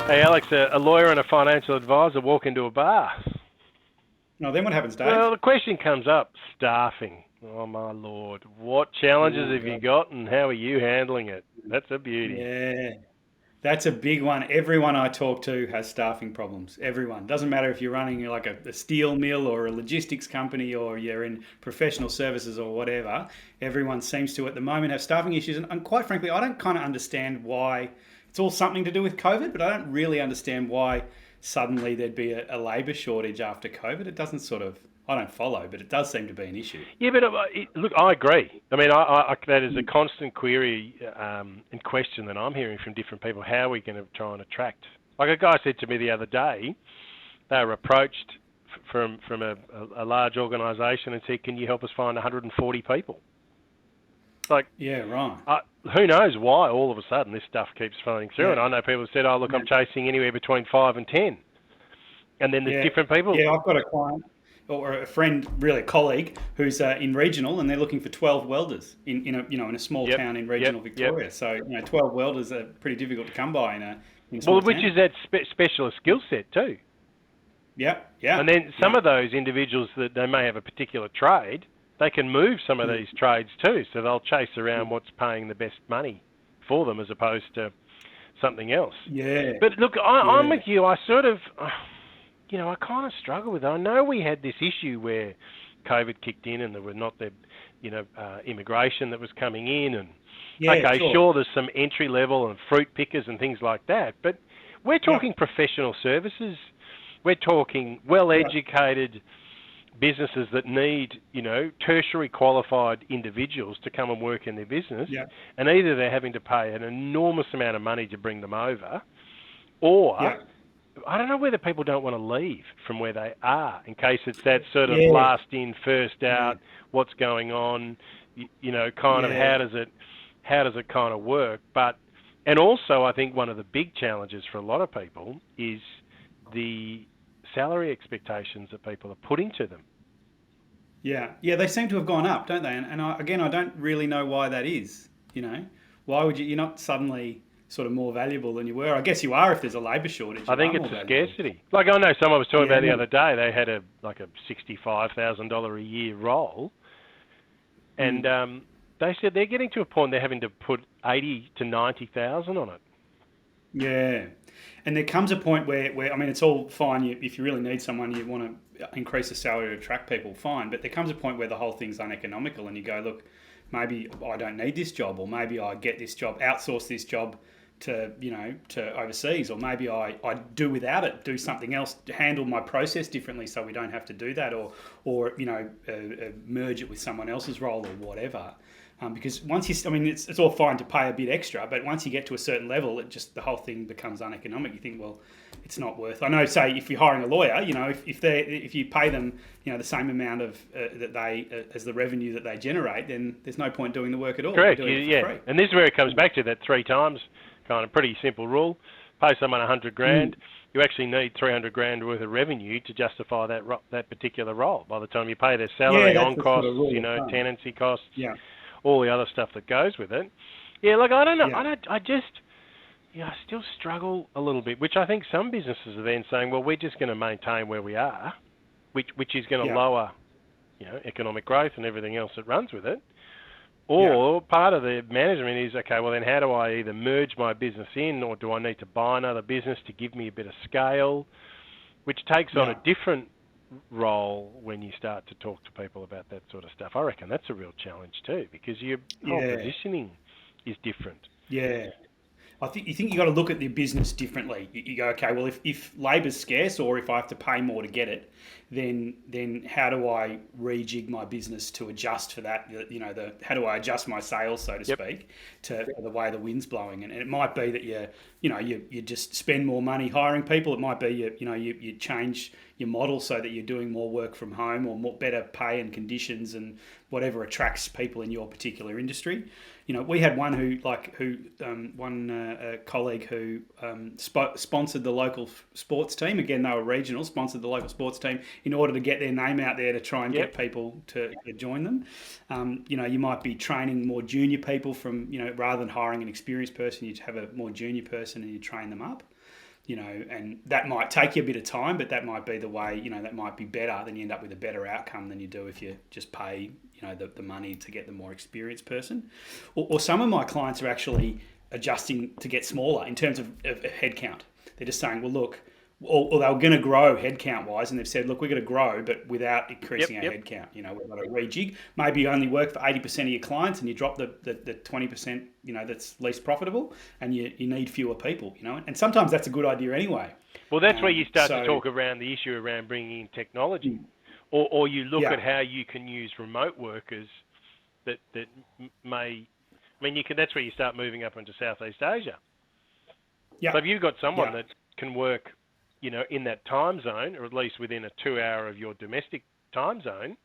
Hey, Alex, a lawyer and a financial advisor walk into a bar. No, then what happens, Well, Dave? the question comes up, staffing. Oh, my Lord. What challenges Oh, have you God. got and how are you handling it? That's a beauty. Yeah, that's a big one. Everyone I talk to has staffing problems. Everyone. Doesn't matter if you're running like a steel mill or a logistics company or you're in professional services or whatever. Everyone seems to at the moment have staffing issues. And quite frankly, I don't kind of understand why. It's all something to do with COVID, but I don't really understand why suddenly there'd be a labour shortage after COVID. It doesn't sort of, I don't follow, but it does seem to be an issue. Yeah, but look, I agree. I mean, that is a constant query and question that I'm hearing from different people. How are we going to try and attract? Like a guy said to me the other day, they were approached from a large organisation and said, "Can you help us find 140 people?" Like, Yeah, right. Uh, who knows why all of a sudden this stuff keeps flowing through? And Yeah. I know people have said, "Oh, look, I'm chasing anywhere between 5 and 10," and then there's Yeah, different people. yeah. I've got a client or a friend, really a colleague, who's in regional, and they're looking for 12 welders in a small Yep, town in yep, regional yep. Victoria. So 12 welders are pretty difficult to come by in a Well, small which is town. that specialist skill set too. Yeah, And yeah, then some yeah, of those individuals that they may have a particular trade, they can move some of mm, these trades too. So they'll chase around what's paying the best money for them as opposed to something else. yeah, But look, I'm yeah, with you. I sort of, I kind of struggle with it. I know we had this issue where COVID kicked in and there was not the, immigration that was coming in. And yeah. okay, Sure. sure, there's some entry level and fruit pickers and things like that. But we're Yeah, talking professional services. We're talking well yeah, educated businesses that need, tertiary qualified individuals to come and work in their business. yeah, And either they're having to pay an enormous amount of money to bring them over, or yeah, I don't know whether people don't want to leave from where they are in case it's that sort of yeah, last in, first yeah, out, what's going on, kind of yeah. how does it kind of work? But and also I think one of the big challenges for a lot of people is the salary expectations that people are putting to them. Yeah, yeah, they seem to have gone up, don't they? Again, I don't really know why that is. Why would you? You're not suddenly sort of more valuable than you were. I guess you are if there's a labour shortage. I You think are it's more a valuable. scarcity. Like I know someone was talking Yeah, about the other day, they had a $65,000 a year role, and mm, they said they're getting to a point they're having to put 80 to 90,000 on it. yeah. And there comes a point where I mean, it's all fine. If you really need someone, you want to increase the salary to attract people, fine. But there comes a point where the whole thing's uneconomical, and you go, look, maybe I don't need this job, or maybe I get this job, outsource this job to overseas, or maybe I do without it, do something else, to handle my process differently, so we don't have to do that, or merge it with someone else's role or whatever. Because once I mean, it's all fine to pay a bit extra, but once you get to a certain level, the whole thing becomes uneconomic. You think, well, it's not worth. I know, say, if you're hiring a lawyer, if you pay them, the same amount of that they as the revenue that they generate, then there's no point doing the work at all. You're Correct. doing it for Yeah. free. And this is where it comes back to that three times kind of pretty simple rule. Pay someone 100 Mm. grand. You actually need 300 grand worth of revenue to justify that particular role. By the time you pay their Yeah, salary, that's on the sort costs, of rule of thumb. tenancy costs, Yeah, all the other stuff that goes with it. Yeah, like I don't know. yeah, I just, I still struggle a little bit. Which I think some businesses are then saying, well, we're just going to maintain where we are, which is going to yeah, lower, economic growth and everything else that runs with it. yeah, Or part of the management is, okay, well then how do I either merge my business in or do I need to buy another business to give me a bit of scale, which takes on a yeah, different role when you start to talk to people about that sort of stuff. I reckon that's a real challenge too because your whole yeah, positioning is different. yeah. I think you got to look at the business differently. You go, okay, well, if labour's scarce or if I have to pay more to get it, then how do I rejig my business to adjust for that? The how do I adjust my sales, so to Yep. speak, to for the way the wind's blowing? And it might be that you just spend more money hiring people. It might be you change your model so that you're doing more work from home or more better pay and conditions and whatever attracts people in your particular industry. We had one colleague who sponsored the local sports team. Again, they were regional, sponsored the local sports team in order to get their name out there to try and Yep. get people to join them. You might be training more junior people from, rather than hiring an experienced person, you have a more junior person and you train them up. and that might take you a bit of time, but that might be the way, that might be better. Then you end up with a better outcome than you do if you just pay, the money to get the more experienced person. Or some of my clients are actually adjusting to get smaller in terms of headcount. They're just saying, well, look, or they were going to grow headcount wise, and they've said, look, we're going to grow, but without increasing our headcount. We've got to rejig. Maybe you only work for 80% of your clients, and you drop the 20%, that's least profitable, and you need fewer people. And sometimes that's a good idea anyway. Well, that's where you start to talk around the issue around bringing in technology, or you look at how you can use remote workers that may. That's where you start moving up into Southeast Asia. Yeah. So if you've got someone that can work, in that time zone, or at least within a 2 hour of your domestic time zone,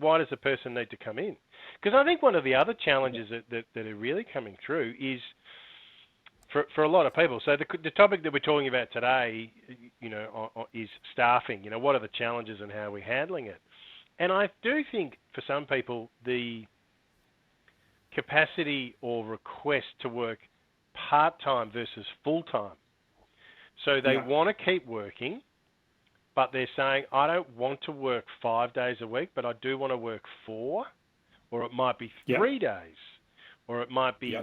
why does the person need to come in? Because I think one of the other challenges that are really coming through is for a lot of people. So the topic that we're talking about today, is staffing. What are the challenges and how we're handling it? And I do think for some people, the capacity or request to work part-time versus full-time. So they want to keep working, but they're saying, I don't want to work 5 days a week, but I do want to work 4, or it might be 3 days, or it might be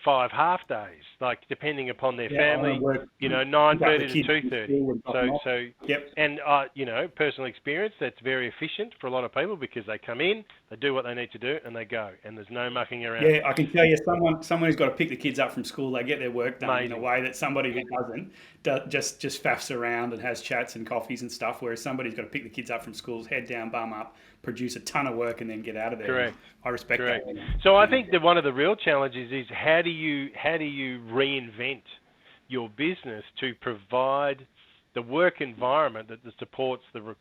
5 half days, like depending upon their family, 9:30 to 2:30. And personal experience, that's very efficient for a lot of people because they come in, they do what they need to do, and they go, and there's no mucking around. Yeah, I can tell you, someone who's got to pick the kids up from school, they get their work done in a way that somebody who doesn't just faffs around and has chats and coffees and stuff, whereas somebody's got to pick the kids up from school, head down, bum up, produce a ton of work, and then get out of there. Correct. I respect that. So I think that one of the real challenges is how do you reinvent your business to provide the work environment that supports the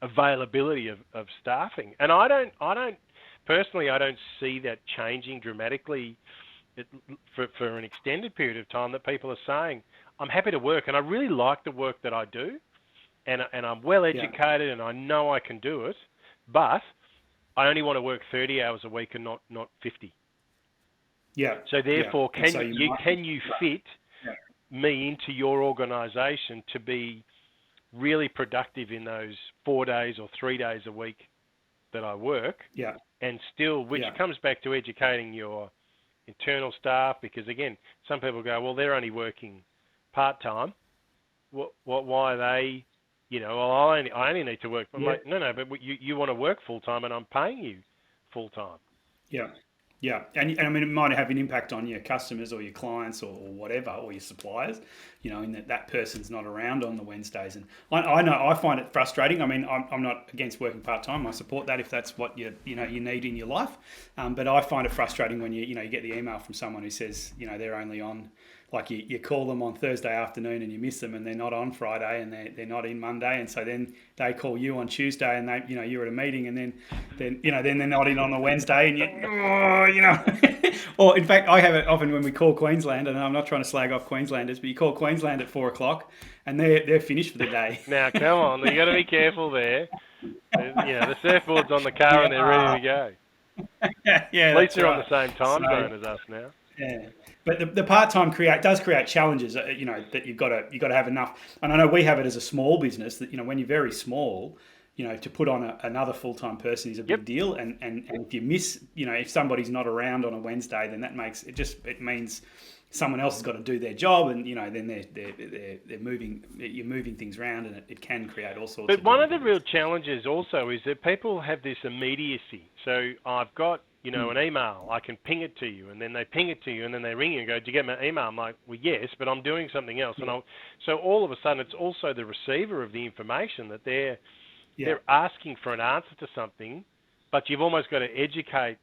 availability of staffing. And I don't personally, I don't see that changing dramatically for an extended period of time, that people are saying, I'm happy to work and I really like the work that I do, and I'm well educated and I know I can do it, but I only want to work 30 hours a week and not 50. Yeah. So therefore, can you fit me into your organisation to be really productive in those 4 days or 3 days a week that I work? Yeah. And still, which comes back to educating your internal staff, because again, some people go, well, they're only working part-time. Why are they, well, I only need to work. I'm like, no, but you want to work full-time and I'm paying you full-time. Yeah. Yeah, and I mean, it might have an impact on your customers or your clients or whatever, or your suppliers, in that person's not around on the Wednesdays. And I know I find it frustrating. I mean, I'm not against working part-time. I support that if that's what you need in your life. But I find it frustrating when you get the email from someone who says, they're only on, like you call them on Thursday afternoon and you miss them, and they're not on Friday and they're not in Monday, and so then they call you on Tuesday and they you're at a meeting, and then they're not in on the Wednesday, and or in fact I have it often when we call Queensland, and I'm not trying to slag off Queenslanders, but you call Queensland at 4:00 and they're finished for the day. Now come on, you got to be careful there. The surfboard's on the car and they're ready to go. Yeah, at least they're on the same time zone as us now. Yeah, but the part-time does create challenges. That you've got to have enough. And I know we have it as a small business that when you're very small, to put on another full-time person is a big deal. And if you miss, if somebody's not around on a Wednesday, then that makes it means someone else has got to do their job, and then they're moving. You're moving things around, and it can create all sorts. But one of the real challenges also is that people have this immediacy. So I've got an email, I can ping it to you, and then they ping it to you, and then they ring you and go, "Did you get my email?" I'm like, "Well, yes, but I'm doing something else." And so all of a sudden, it's also the receiver of the information that they're asking for an answer to something, but you've almost got to educate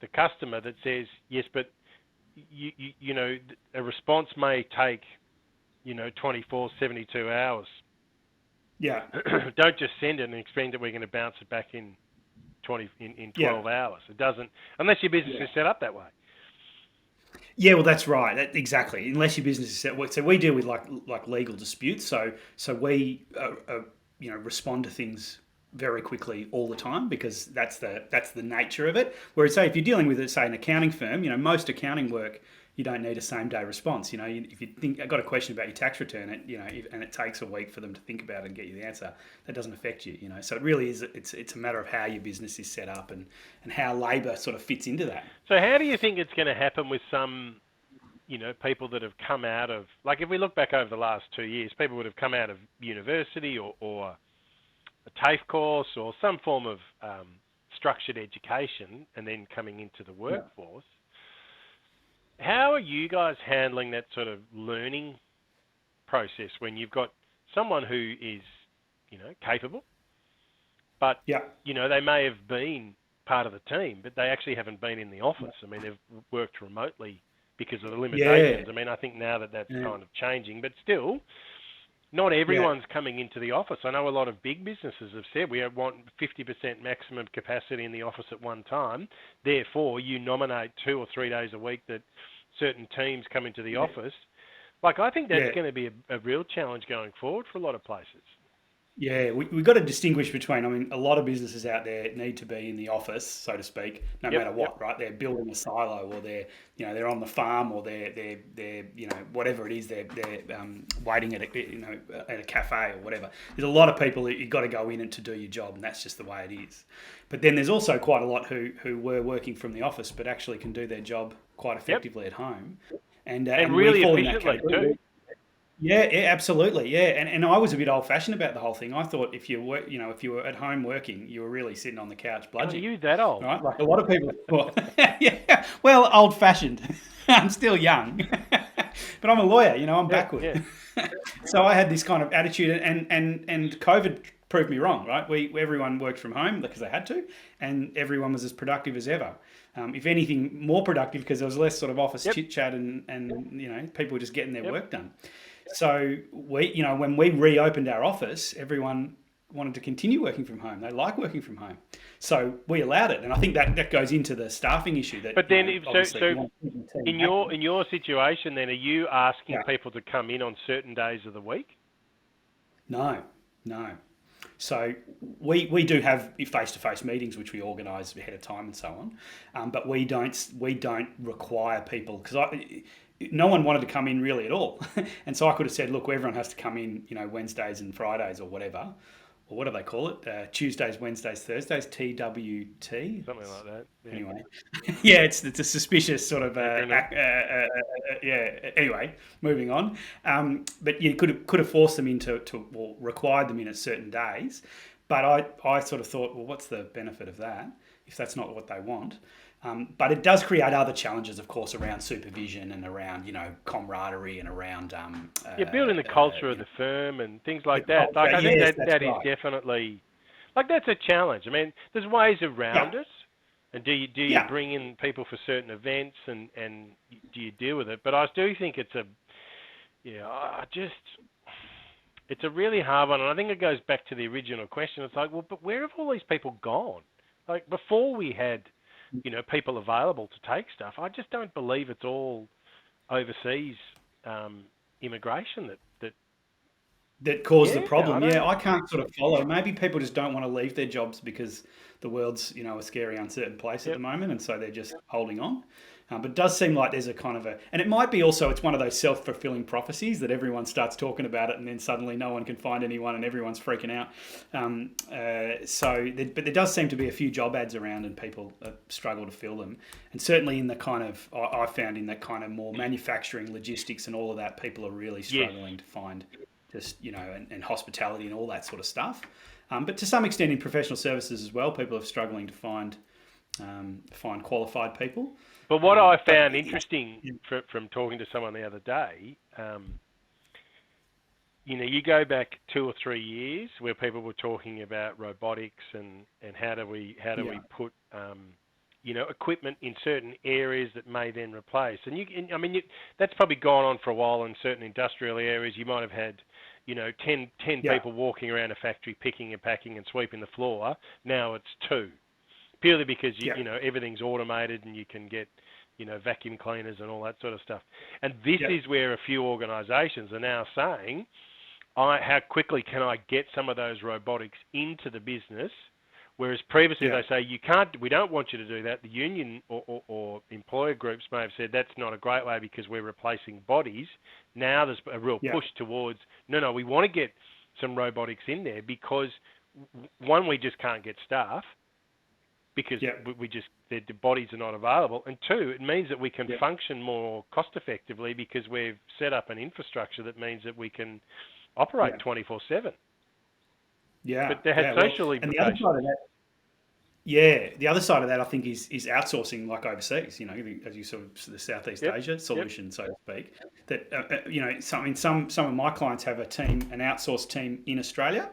the customer that says, "Yes, but a response may take 24, 72 hours. Yeah. Don't just send it and expect that we're going to bounce it back in 12 hours. It doesn't, unless your business is set up that way. Yeah, well, that's right. Exactly. Unless your business is set. So we deal with like legal disputes. So we respond to things very quickly all the time, because that's the nature of it. Whereas, say, if you're dealing with, say, an accounting firm, most accounting work, you don't need a same day response. If you think, I've got a question about your tax return, and it takes a week for them to think about it and get you the answer, that doesn't affect you. So it really is. It's a matter of how your business is set up and how labour sort of fits into that. So how do you think it's going to happen with some, people that have come out of, like if we look back over the last 2 years, people would have come out of university or a TAFE course or some form of structured education and then coming into the workforce. How are you guys handling that sort of learning process when you've got someone who is, capable, but, they may have been part of the team, but they actually haven't been in the office. I mean, they've worked remotely because of the limitations. I mean, I think now that's kind of changing, but still, not everyone's coming into the office. I know a lot of big businesses have said we want 50% maximum capacity in the office at one time. Therefore, you nominate 2 or 3 days a week that certain teams come into the office. Like, I think that's going to be a real challenge going forward for a lot of places. Yeah, we've got to distinguish between, a lot of businesses out there need to be in the office, so to speak, no matter what, right? They're building a silo, or they're on the farm, or they're whatever it is, they're waiting at a cafe or whatever. There's a lot of people that you've got to go in and to do your job, and that's just the way it is. But then there's also quite a lot who were working from the office, but actually can do their job quite effectively at home, and really efficiently too. Yeah, absolutely. Yeah, and I was a bit old-fashioned about the whole thing. I thought if you were at home working, you were really sitting on the couch bludging. Are you that old? Right? Like a lot of people thought. Yeah. Well, old-fashioned. I'm still young, but I'm a lawyer. I'm backward. Yeah. So I had this kind of attitude, and COVID proved me wrong. Right? Everyone worked from home because they had to, and everyone was as productive as ever. If anything, more productive because there was less sort of office chit-chat and people were just getting their work done. So when we reopened our office, everyone wanted to continue working from home. They like working from home, so we allowed it. And I think that goes into the staffing issue. But then, in your situation, then are you asking people to come in on certain days of the week? No. So we do have face-to-face meetings, which we organise ahead of time and so on. But we don't require people because no one wanted to come in really at all. And so I could have said, look, everyone has to come in, Wednesdays and Fridays or whatever. Or what do they call it? Tuesdays, Wednesdays, Thursdays, TWT? Something like that. Yeah. Anyway. Yeah, it's a suspicious sort of... anyway, moving on. But you could have forced them into, or required them in at certain days. But I sort of thought, well, what's the benefit of that if that's not what they want? But it does create other challenges, of course, around supervision and around, camaraderie and around... building the culture of the firm and things like that. Like, I think that is definitely... Like, that's a challenge. I mean, there's ways around it. And do you bring in people for certain events and do you deal with it? But I do think it's it's a really hard one. And I think it goes back to the original question. It's like, well, but where have all these people gone? Like, before we had... people available to take stuff. I just don't believe it's all overseas immigration that caused the problem. I can't sort of follow. Maybe people just don't want to leave their jobs because the world's a scary, uncertain place at the moment, and so they're just holding on. But it does seem like there's a kind of and it might be also, it's one of those self-fulfilling prophecies that everyone starts talking about it and then suddenly no one can find anyone and everyone's freaking out. But there does seem to be a few job ads around and people struggle to fill them. And certainly in the kind of, I found in that kind of more manufacturing, logistics and all of that, people are really struggling to find just, and hospitality and all that sort of stuff. But to some extent in professional services as well, people are struggling to find qualified people. But what I found interesting from talking to someone the other day, you go back 2 or 3 years where people were talking about robotics and how do we put equipment in certain areas that may then replace. And that's probably gone on for a while in certain industrial areas. You might have had 10 people walking around a factory picking and packing and sweeping the floor. Now it's 2. Purely because everything's automated and you can get vacuum cleaners and all that sort of stuff. And this is where a few organisations are now saying, how quickly can I get some of those robotics into the business Whereas previously Yeah. they say you can't, we don't want you to do that. The union or employer groups may have said that's not a great way because we're replacing bodies. Now there's a real Yeah. push towards no, we want to get some robotics in there because one, we just can't get staff because Yeah. we just the bodies are not available, and two, it means that we can Yeah. function more cost effectively because we've set up an infrastructure that means that we can operate Yeah. 24/7. Yeah. But there has Yeah. Well, social and the other implications. side of that, yeah, the other side of that, I think, is outsourcing, like overseas. As you sort of the Southeast Yep. Asia Yep. solution, so to speak. That some of my clients have an outsourced team in Australia,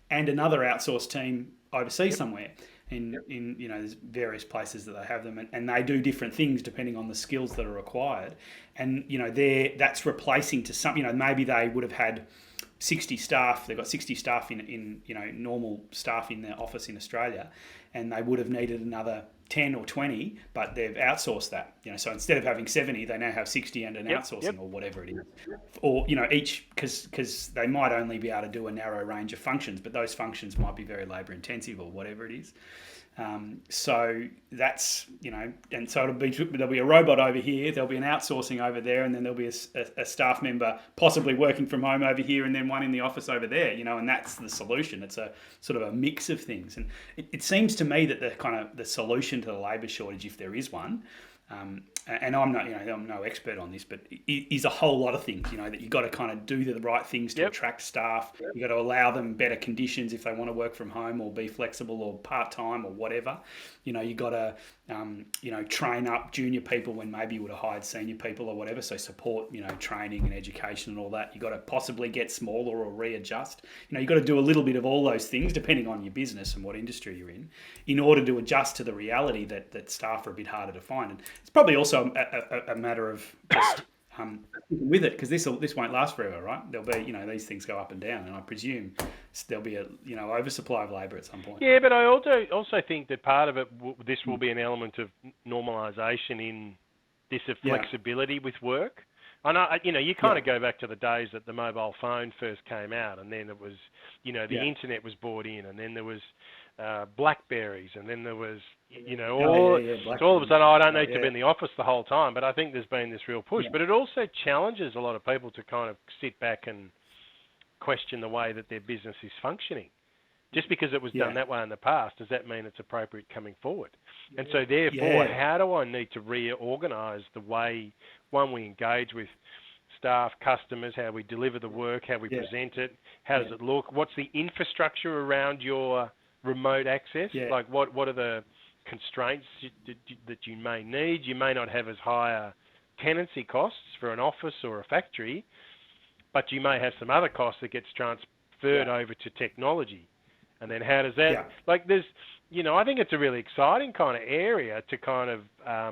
and another outsourced team overseas Yep. somewhere. In there's various places that they have them, and they do different things depending on the skills that are required. And that's replacing to some. Maybe they would have had 60 staff. They've got 60 staff in normal staff in their office in Australia, and they would have needed another 10 or 20, but they've outsourced that. So instead of having 70, they now have 60 and an Yep. outsourcing Yep. or whatever it is. Or each, because they might only be able to do a narrow range of functions, but those functions might be very labour intensive or whatever it is. So that's, and so there'll be a robot over here, there'll be an outsourcing over there, and then there'll be a staff member possibly working from home over here, and then one in the office over there, and that's the solution. It's a sort of a mix of things. And it seems to me that the solution to the labour shortage, if there is one, and I'm not, I'm no expert on this, but it is a whole lot of things, that you've got to kind of do the right things to Yep. attract staff. You've got to allow them better conditions if they want to work from home or be flexible or part-time or whatever. You've got to, train up junior people when maybe you would have hired senior people or whatever. So support, training and education and all that. You've got to possibly get smaller or readjust. You've got to do a little bit of all those things depending on your business and what industry you're in order to adjust to the reality that staff are a bit harder to find. And it's probably also a matter of just with it, because this won't last forever, right? There'll be these things go up and down, and I presume there'll be a oversupply of labour at some point. Yeah, but I also think that part of it, this will be an element of normalisation in this of flexibility with work. I know, you kind of go back to the days that the mobile phone first came out, and then it was, the internet was brought in, and then there was Blackberries, and then there was, so all of a sudden, I don't need to be in the office the whole time, but I think there's been this real push. But it also challenges a lot of people to kind of sit back and question the way that their business is functioning. Just because it was done that way in the past, does that mean it's appropriate coming forward? And so therefore, how do I need to reorganise the way, one, we engage with staff, customers, how we deliver the work, how we present it, how does it look, what's the infrastructure around your remote access, like what are the constraints that you may need? You may not have as high tenancy costs for an office or a factory, but you may have some other costs that gets transferred over to technology. And then how does that, like there's, I think it's a really exciting kind of area to kind of, I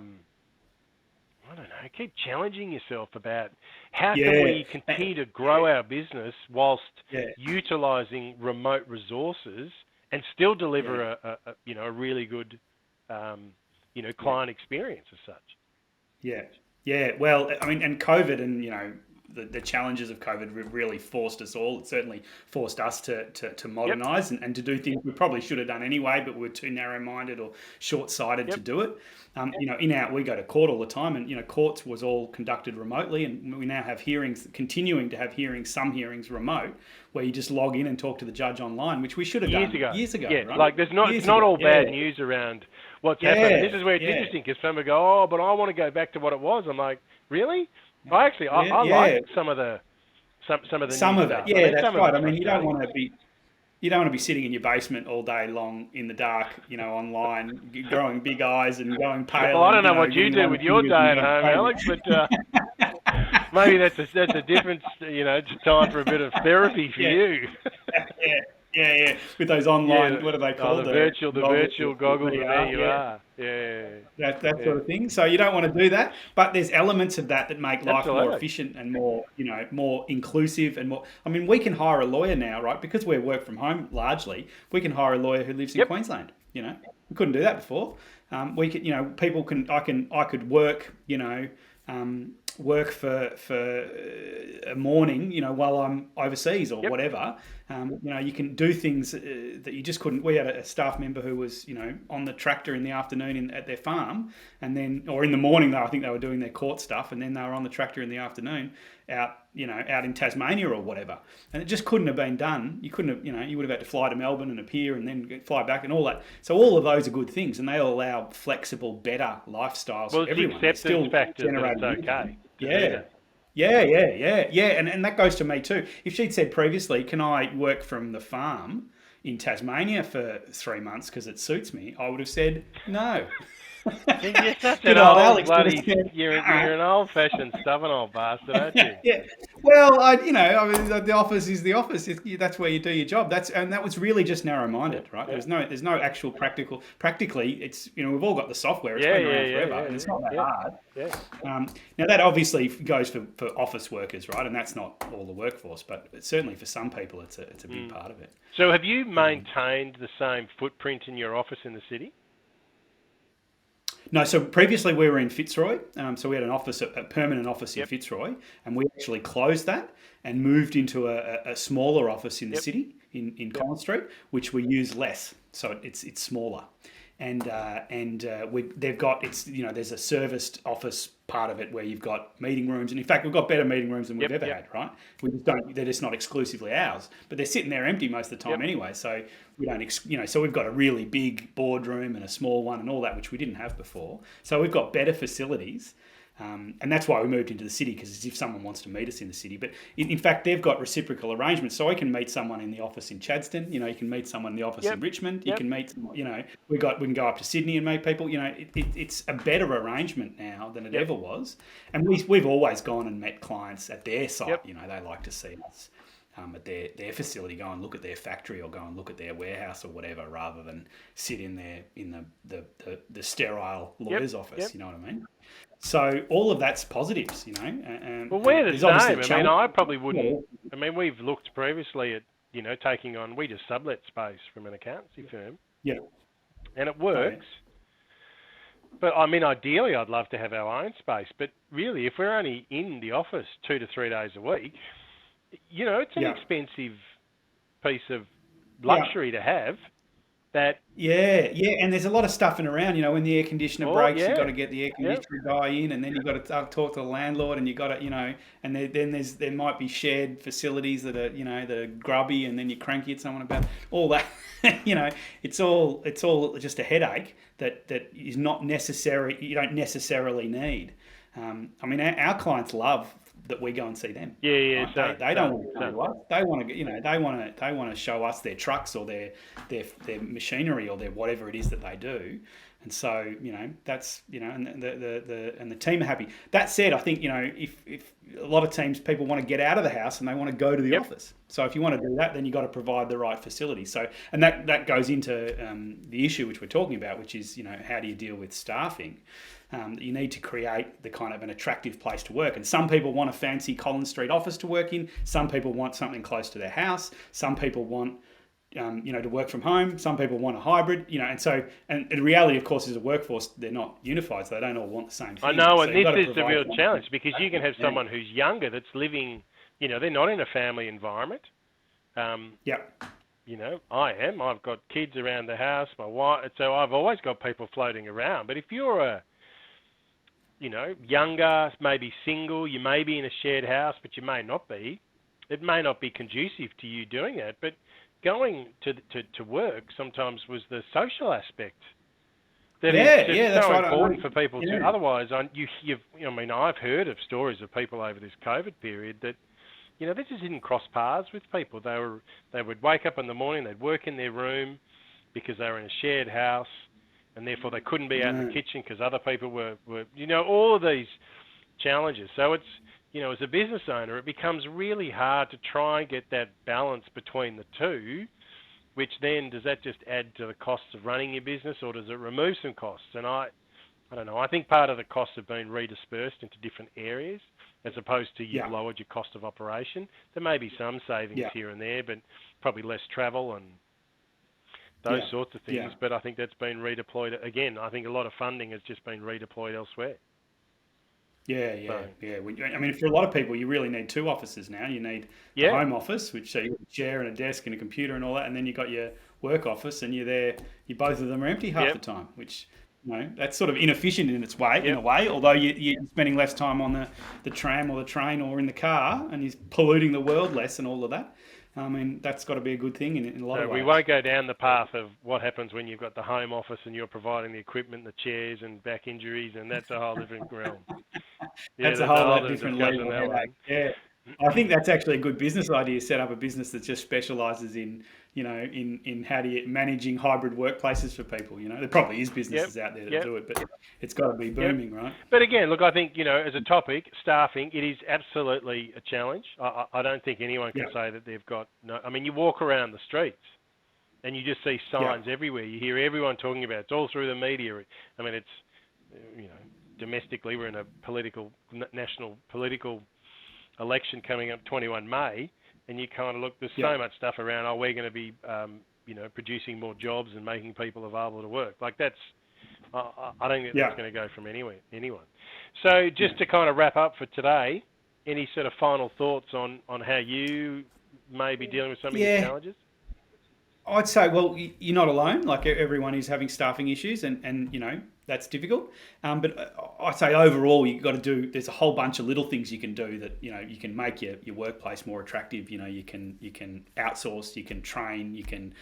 don't know, keep challenging yourself about how can we continue to grow our business whilst utilising remote resources and still deliver a really good, client experience as such. Yeah. Well, I mean, and COVID and, the challenges of COVID really forced us all. It certainly forced us to modernise and to do things we probably should have done anyway, but we were too narrow-minded or short-sighted to do it. We go to court all the time, and courts was all conducted remotely, and we now have hearings, continuing to have hearings, some hearings remote, where you just log in and talk to the judge online, which we should have done years ago. Yeah, right? like it's not all bad news around what's happened. This is where it's interesting, because some go, oh, but I want to go back to what it was. I'm like, really? I like some of the new stuff. That's right. I mean, you don't want to be sitting in your basement all day long in the dark, online, growing big eyes and going pale. Well, I don't know what you do with your day at home, Alex, but maybe that's a different, it's time for a bit of therapy for you. Yeah. With those online, what are they called? The virtual goggles, and there you are. That sort of thing. So you don't want to do that, but there's elements of that make life more efficient and more, more inclusive and more. I mean, we can hire a lawyer now, right? Because we work from home largely. We can hire a lawyer who lives in Queensland. We couldn't do that before. We could, people can. I could work, work for a morning, while I'm overseas or Yep. whatever. You can do things that you just couldn't. We had a staff member who was, on the tractor in the afternoon at their farm, and then, or in the morning, though, I think they were doing their court stuff, and then they were on the tractor in the afternoon out in Tasmania or whatever. And it just couldn't have been done. You couldn't have, you would have had to fly to Melbourne and appear and then fly back and all that. So all of those are good things, and they all allow flexible, better lifestyles Well, for it's the everyone. They acceptance still factor that generate it's income. okay to do Yeah. that. Yeah. And that goes to me too. If she'd said previously, can I work from the farm in Tasmania for 3 months because it suits me, I would have said no. You're such Good an old old Alex would have bloody, said, you're "Uh-uh." an old-fashioned, stubborn old bastard, aren't you? Yeah. Well, I mean, the office is the office. That's where you do your job. That was really just narrow-minded, Yep, right? yep. There's no actual practical. Practically, it's we've all got the software. It's Yeah, been yeah, around yeah, forever, yeah, and it's yeah, not that yeah, hard. yeah. Now that obviously goes for office workers, right? And that's not all the workforce, but certainly for some people, it's a big part of it. So have you maintained the same footprint in your office in the city? No, so previously we were in Fitzroy, so we had a permanent office in Yep. Fitzroy, and we actually closed that and moved into a smaller office in the Yep. city in Collins Street, which we use less, so it's smaller, and they've got there's a serviced office part of it where you've got meeting rooms, and in fact we've got better meeting rooms than we've Yep, ever yep. had, right? We just don't, they're just not exclusively ours, but they're sitting there empty most of the time Yep. anyway, so we don't so we've got a really big boardroom and a small one and all that, which we didn't have before, so we've got better facilities. And that's why we moved into the city, because it's if someone wants to meet us in the city. But in fact, they've got reciprocal arrangements. So I can meet someone in the office in Chadstone. You can meet someone in the office Yep. in Richmond. You Yep. can meet, we can go up to Sydney and meet people. It's a better arrangement now than it Yep. ever was. And we've always gone and met clients at their site. Yep. They like to see us at their facility, go and look at their factory or go and look at their warehouse or whatever, rather than sit in the sterile lawyer's office. Yep. You know what I mean? So all of that's positives, Well, we're the there's obviously same. I mean, challenge- I probably wouldn't. I mean, we've looked previously at, taking on. We just sublet space from an accountancy firm, Yeah. and it works. But I mean, ideally, I'd love to have our own space. But really, if we're only in the office 2 to 3 days a week, it's an Yeah. expensive piece of luxury to have. That Yeah, and there's a lot of stuffing around. When the air conditioner breaks, yeah. you've got to get the air conditioner guy in, and then you've got to talk to the landlord, and you've got to, and then there might be shared facilities that are, that are grubby, and then you're cranky at someone about all that. It's all just a headache that is not necessary. You don't necessarily need. I mean, our clients love that we go and see them. Yeah. Right? So They don't want to come to us. They want to, they want to show us their trucks or their machinery or their whatever it is that they do. And so, that's, and the team are happy. That said, I think, if a lot of teams, people want to get out of the house and they want to go to the office. So if you want to do that, then you've got to provide the right facility. So, and that goes into the issue which we're talking about, which is, how do you deal with staffing? You need to create the kind of an attractive place to work. And some people want a fancy Collins Street office to work in. Some people want something close to their house. Some people want, to work from home. Some people want a hybrid, and so, and the reality, of course, is a workforce, they're not unified, so they don't all want the same thing. I know, so and this is the real challenge, because you can have someone who's younger that's living, they're not in a family environment. Yeah. I am. I've got kids around the house, my wife, so I've always got people floating around. But if you're a younger, maybe single, you may be in a shared house, but you may not be. It may not be conducive to you doing that, but going to work sometimes was the social aspect. That is just that's so right. important for people to. Yeah. Otherwise, I've heard of stories of people over this COVID period that, they just didn't cross paths with people. They would wake up in the morning, they'd work in their room because they were in a shared house, and therefore they couldn't be out in the kitchen because other people were all of these challenges. So it's, as a business owner, it becomes really hard to try and get that balance between the two, which then, does that just add to the costs of running your business, or does it remove some costs? And I don't know. I think part of the costs have been redispersed into different areas, as opposed to you've lowered your cost of operation. There may be some savings here and there, but probably less travel and those sorts of things. But I think that's been redeployed. Again, I think a lot of funding has just been redeployed elsewhere. Yeah, So, yeah. I mean, for a lot of people, you really need two offices now. You need the yeah, home office, which so you got a chair and a desk and a computer and all that, and then you got your work office, and you're there. You both of them are empty half yep, the time, which that's sort of inefficient in its way, in a yep. way. Although you're spending less time on the tram or the train or in the car, and you're polluting the world less and all of that. I mean, that's got to be a good thing in a lot of So we ways. won't go down the path of what happens when you've got the home office and you're providing the equipment, the chairs and back injuries, and that's a whole different realm. Yeah, That's a that's a whole whole lot different different discussion, level that headache. one. Yeah. I think that's actually a good business idea. Set up a business that just specialises in, in how do you managing hybrid workplaces for people. There probably is Yep, businesses out there that yep, do it, but it's got to be yep. booming, right? But again, look, I think, as a topic, staffing, it is absolutely a challenge. I don't think anyone Yeah, can say that they've got no. I mean, you walk around the streets and you just see yeah, signs everywhere. You hear everyone talking about it. It's all through the media. I mean, it's, domestically, we're in a national political election coming up 21 May, and you kind of look, there's yeah, so much stuff around, we're going to be, producing more jobs and making people available to work. Like that's, I don't think that's yeah, going to go from anyone. So yeah. just to kind of wrap up for today, any sort of final thoughts on how you may be dealing with some of your Yeah, challenges? I'd say, well, you're not alone. Like everyone is having staffing issues, and that's difficult. But I'd say overall, you've got to do. There's a whole bunch of little things you can do that you can make your workplace more attractive. You can outsource, you can train, you can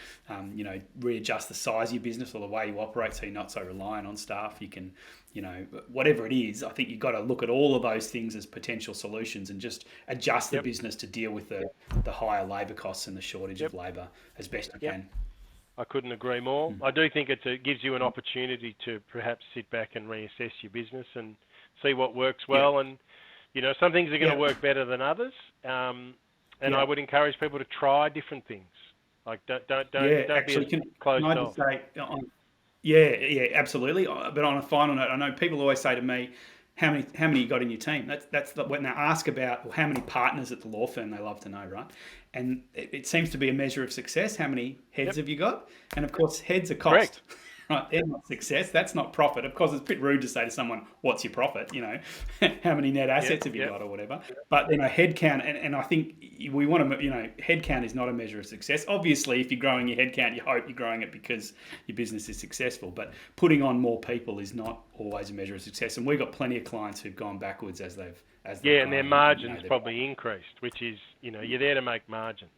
readjust the size of your business or the way you operate, so you're not so reliant on staff. You can whatever it is. I think you've got to look at all of those things as potential solutions and just adjust the Yep, business to deal with the higher labour costs and the shortage yep, of labour as best you yep. can. I couldn't agree more. I do think it gives you an opportunity to perhaps sit back and reassess your business and see what works Yeah, well. And some things are going to yeah, work better than others. And I yeah, would encourage people to try different things. Like yeah. don't be as Actually, can closed I just off. say, yeah, yeah, absolutely. But on a final note, I know people always say to me, "How many you got in your team?" When they ask about, well, how many partners at the law firm, they love to know, right? And it seems to be a measure of success. How many heads Yep, have you got? And of course, heads are cost, correct. right? They're not success. That's not profit. Of course, it's a bit rude to say to someone, "What's your profit?" How many net Yep, assets have you yep, got, or whatever. But head count, and I think we want to, head count is not a measure of success. Obviously, if you're growing your head count, you hope you're growing it because your business is successful. But putting on more people is not always a measure of success. And we've got plenty of clients who've gone backwards as they've yeah, and their grown, and margins they've. probably increased, which is you're there to make margin.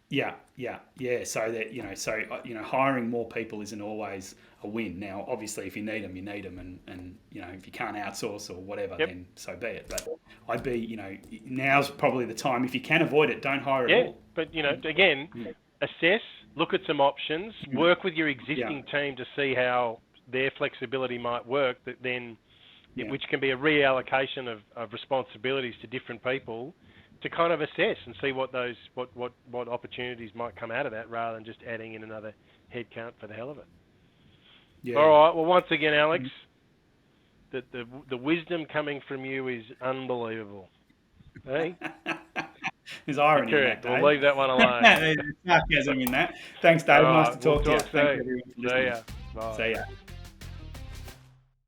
Yeah, yeah, yeah. So that hiring more people isn't always a win. Now, obviously, if you need them, you need them, and if you can't outsource or whatever, Yep. then so be it. But I'd be, now's probably the time. If you can avoid it, don't hire at Yeah, all. but again, Yeah, assess, look at some options, work with your yeah, existing team to see how their flexibility might work. That then, yeah, which can be a reallocation of responsibilities to different people, to kind of assess and see what opportunities might come out of that, rather than just adding in another headcount for the hell of it. All yeah. right. Well, once again, Alex, the wisdom coming from you is unbelievable. Hey, There's irony in that, correct. We'll Dave. leave that one alone. There's sarcasm in that. Thanks, All Dave. Nice to right. We'll talk to you. talk Thanks soon. everyone for See listening. ya. Bye. See ya.